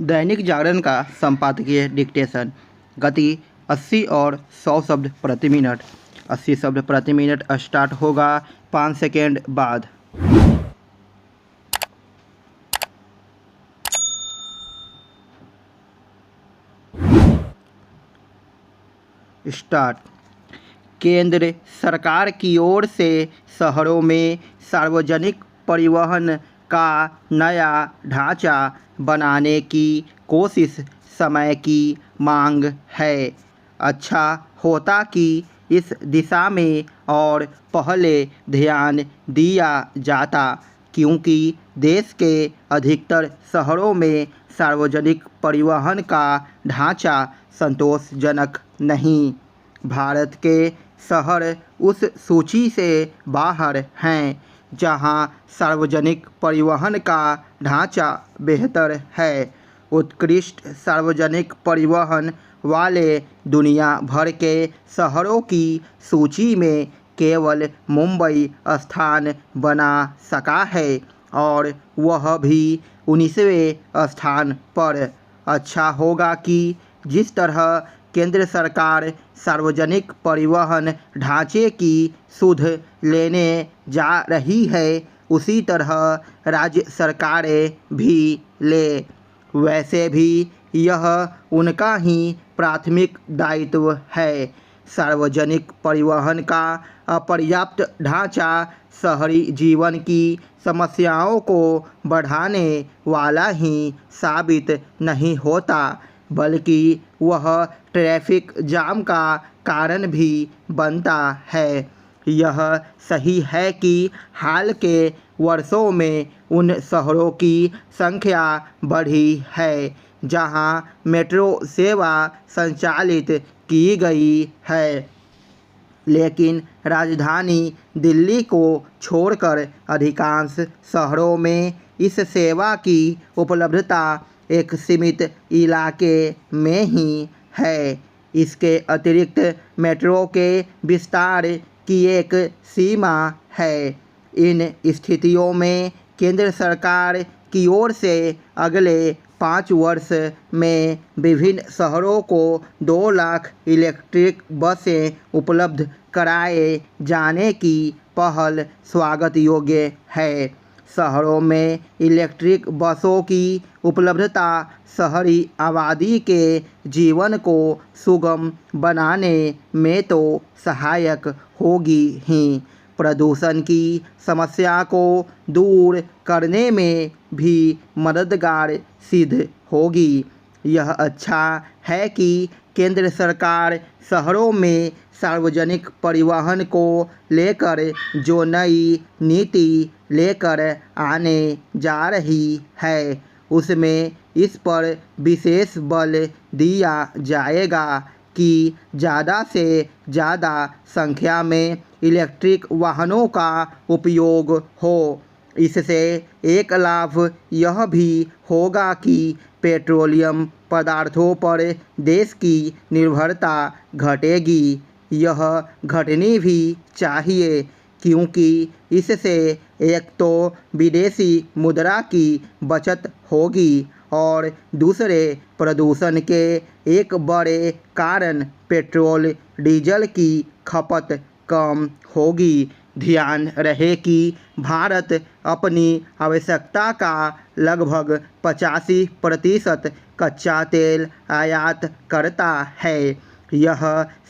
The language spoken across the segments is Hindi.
दैनिक जागरण का संपादकीय डिक्टेशन। गति 80 और 100 शब्द प्रति मिनट। 80 शब्द प्रति मिनट स्टार्ट होगा 5 सेकेंड बाद। स्टार्ट। केंद्र सरकार की ओर से शहरों में सार्वजनिक परिवहन का नया ढांचा बनाने की कोशिश समय की मांग है। अच्छा होता कि इस दिशा में और पहले ध्यान दिया जाता, क्योंकि देश के अधिकतर शहरों में सार्वजनिक परिवहन का ढांचा संतोषजनक नहीं। भारत के शहर उस सूची से बाहर हैं जहां सार्वजनिक परिवहन का ढांचा बेहतर है। उत्कृष्ट सार्वजनिक परिवहन वाले दुनिया भर के शहरों की सूची में केवल मुंबई स्थान बना सका है, और वह भी 19वें स्थान पर। अच्छा होगा कि जिस तरह केंद्र सरकार सार्वजनिक परिवहन ढांचे की सुध लेने जा रही है, उसी तरह राज्य सरकारें भी ले। वैसे भी यह उनका ही प्राथमिक दायित्व है। सार्वजनिक परिवहन का अपर्याप्त ढांचा शहरी जीवन की समस्याओं को बढ़ाने वाला ही साबित नहीं होता, बल्कि वह ट्रैफिक जाम का कारण भी बनता है। यह सही है कि हाल के वर्षों में उन शहरों की संख्या बढ़ी है जहां मेट्रो सेवा संचालित की गई है, लेकिन राजधानी दिल्ली को छोड़कर अधिकांश शहरों में इस सेवा की उपलब्धता एक सीमित इलाके में ही है। इसके अतिरिक्त मेट्रो के विस्तार की एक सीमा है। इन स्थितियों में केंद्र सरकार की ओर से अगले 5 वर्ष में विभिन्न शहरों को 2 लाख इलेक्ट्रिक बसें उपलब्ध कराए जाने की पहल स्वागत योग्य है। शहरों में इलेक्ट्रिक बसों की उपलब्धता शहरी आबादी के जीवन को सुगम बनाने में तो सहायक होगी ही, प्रदूषण की समस्या को दूर करने में भी मददगार सिद्ध होगी। यह अच्छा है कि केंद्र सरकार शहरों में सार्वजनिक परिवहन को लेकर जो नई नीति लेकर आने जा रही है, उसमें इस पर विशेष बल दिया जाएगा कि ज़्यादा से ज़्यादा संख्या में इलेक्ट्रिक वाहनों का उपयोग हो। इससे एक लाभ यह भी होगा कि पेट्रोलियम पदार्थों पर देश की निर्भरता घटेगी। यह घटनी भी चाहिए, क्योंकि इससे एक तो विदेशी मुद्रा की बचत होगी और दूसरे प्रदूषण के एक बड़े कारण पेट्रोल डीजल की खपत कम होगी। ध्यान रहे कि भारत अपनी आवश्यकता का लगभग 85% कच्चा तेल आयात करता है। यह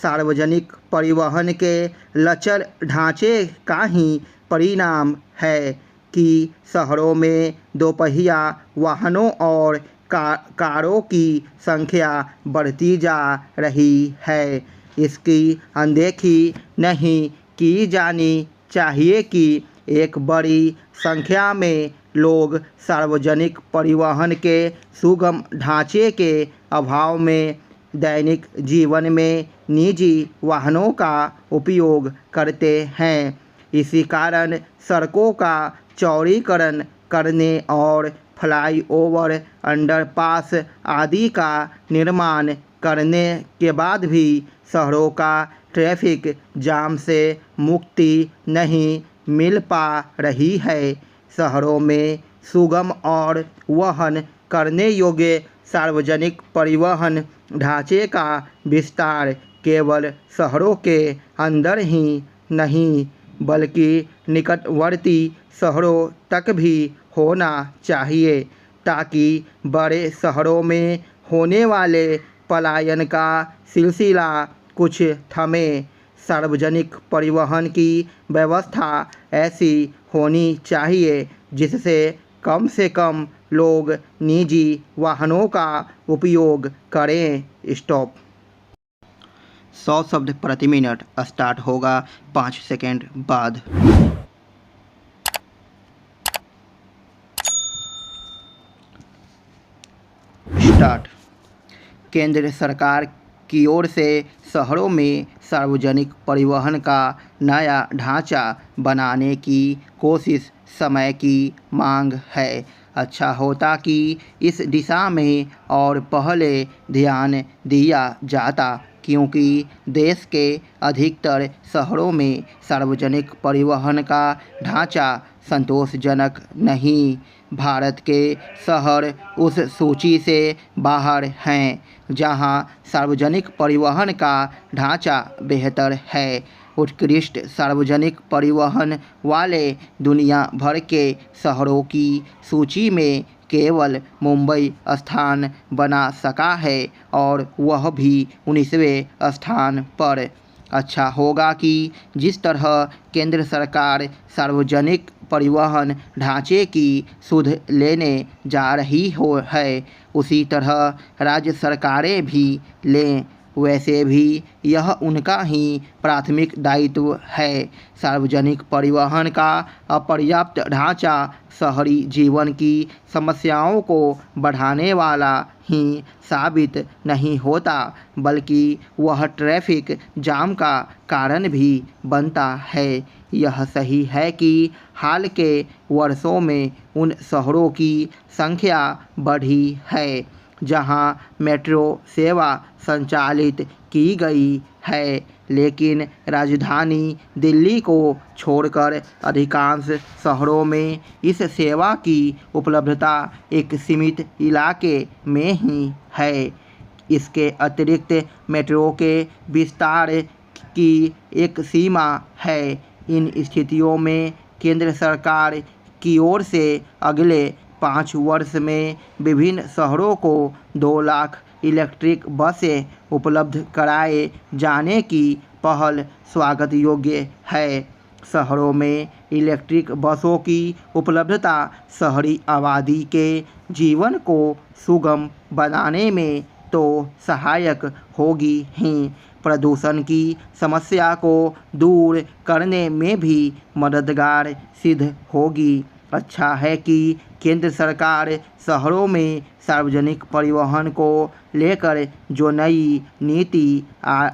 सार्वजनिक परिवहन के लचर ढांचे का ही परिणाम है कि शहरों में दोपहिया वाहनों और कारों की संख्या बढ़ती जा रही है। इसकी अनदेखी नहीं की जानी चाहिए कि एक बड़ी संख्या में लोग सार्वजनिक परिवहन के सुगम ढांचे के अभाव में दैनिक जीवन में निजी वाहनों का उपयोग करते हैं। इसी कारण सड़कों का चौड़ीकरण करने और फ्लाईओवर, अंडरपास आदि का निर्माण करने के बाद भी शहरों का ट्रैफिक जाम से मुक्ति नहीं मिल पा रही है। शहरों में सुगम और वहन करने योग्य सार्वजनिक परिवहन ढांचे का विस्तार केवल शहरों के अंदर ही नहीं बल्कि निकटवर्ती शहरों तक भी होना चाहिए, ताकि बड़े शहरों में होने वाले पलायन का सिलसिला कुछ थमे। सार्वजनिक परिवहन की व्यवस्था ऐसी होनी चाहिए जिससे कम से कम लोग निजी वाहनों का उपयोग करें। स्टॉप। 100 शब्द प्रति मिनट स्टार्ट होगा 5 सेकंड बाद। स्टार्ट। केंद्र सरकार की ओर से शहरों में सार्वजनिक परिवहन का नया ढांचा बनाने की कोशिश समय की मांग है। अच्छा होता कि इस दिशा में और पहले ध्यान दिया जाता, क्योंकि देश के अधिकतर शहरों में सार्वजनिक परिवहन का ढांचा संतोषजनक नहीं। भारत के शहर उस सूची से बाहर हैं जहां सार्वजनिक परिवहन का ढांचा बेहतर है। उत्कृष्ट सार्वजनिक परिवहन वाले दुनिया भर के शहरों की सूची में केवल मुंबई स्थान बना सका है और वह भी 19वें स्थान पर। अच्छा होगा कि जिस तरह केंद्र सरकार सार्वजनिक परिवहन ढांचे की सुध लेने जा रही है, उसी तरह राज्य सरकारें भी लें। वैसे भी यह उनका ही प्राथमिक दायित्व है। सार्वजनिक परिवहन का अपर्याप्त ढांचा शहरी जीवन की समस्याओं को बढ़ाने वाला ही साबित नहीं होता, बल्कि वह ट्रैफिक जाम का कारण भी बनता है। यह सही है कि हाल के वर्षों में उन शहरों की संख्या बढ़ी है जहां मेट्रो सेवा संचालित की गई है, लेकिन राजधानी दिल्ली को छोड़कर अधिकांश शहरों में इस सेवा की उपलब्धता एक सीमित इलाके में ही है। इसके अतिरिक्त मेट्रो के विस्तार की एक सीमा है। इन स्थितियों में केंद्र सरकार की ओर से अगले 5 वर्ष में विभिन्न शहरों को 2 लाख इलेक्ट्रिक बसें उपलब्ध कराए जाने की पहल स्वागत योग्य है। शहरों में इलेक्ट्रिक बसों की उपलब्धता शहरी आबादी के जीवन को सुगम बनाने में तो सहायक होगी ही, प्रदूषण की समस्या को दूर करने में भी मददगार सिद्ध होगी। अच्छा है कि केंद्र सरकार शहरों में सार्वजनिक परिवहन को लेकर जो नई नीति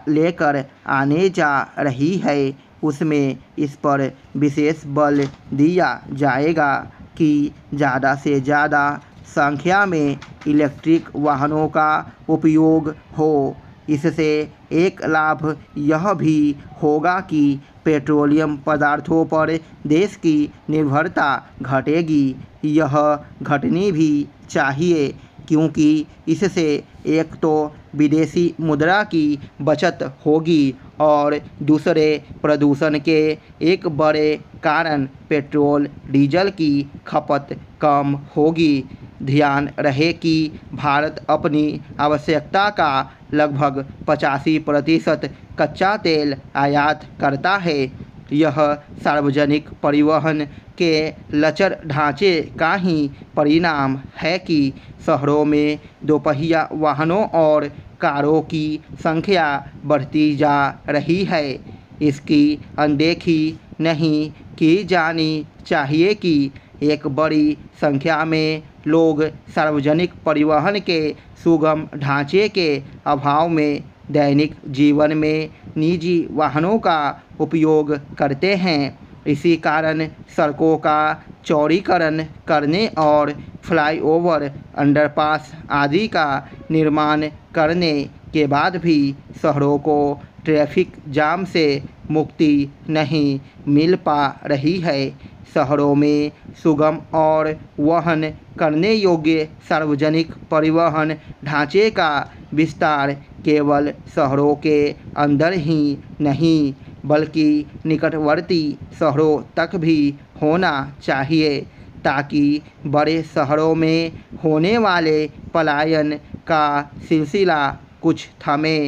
लेकर आने जा रही है, उसमें इस पर विशेष बल दिया जाएगा कि ज़्यादा से ज़्यादा संख्या में इलेक्ट्रिक वाहनों का उपयोग हो। इससे एक लाभ यह भी होगा कि पेट्रोलियम पदार्थों पर देश की निर्भरता घटेगी। यह घटनी भी चाहिए, क्योंकि इससे एक तो विदेशी मुद्रा की बचत होगी और दूसरे प्रदूषण के एक बड़े कारण पेट्रोल डीजल की खपत कम होगी। ध्यान रहे कि भारत अपनी आवश्यकता का लगभग 85% कच्चा तेल आयात करता है। यह सार्वजनिक परिवहन के लचर ढांचे का ही परिणाम है कि शहरों में दोपहिया वाहनों और कारों की संख्या बढ़ती जा रही है। इसकी अनदेखी नहीं की जानी चाहिए कि एक बड़ी संख्या में लोग सार्वजनिक परिवहन के सुगम ढांचे के अभाव में दैनिक जीवन में निजी वाहनों का उपयोग करते हैं। इसी कारण सड़कों का चौड़ीकरण करने और फ्लाईओवर, अंडरपास आदि का निर्माण करने के बाद भी शहरों को ट्रैफिक जाम से मुक्ति नहीं मिल पा रही है। शहरों में सुगम और वहन करने योग्य सार्वजनिक परिवहन ढांचे का विस्तार केवल शहरों के अंदर ही नहीं बल्कि निकटवर्ती शहरों तक भी होना चाहिए, ताकि बड़े शहरों में होने वाले पलायन का सिलसिला कुछ थमे।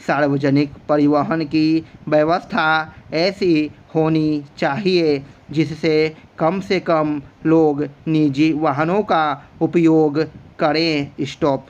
सार्वजनिक परिवहन की व्यवस्था ऐसी होनी चाहिए जिससे कम से कम लोग निजी वाहनों का उपयोग करें। स्टॉप।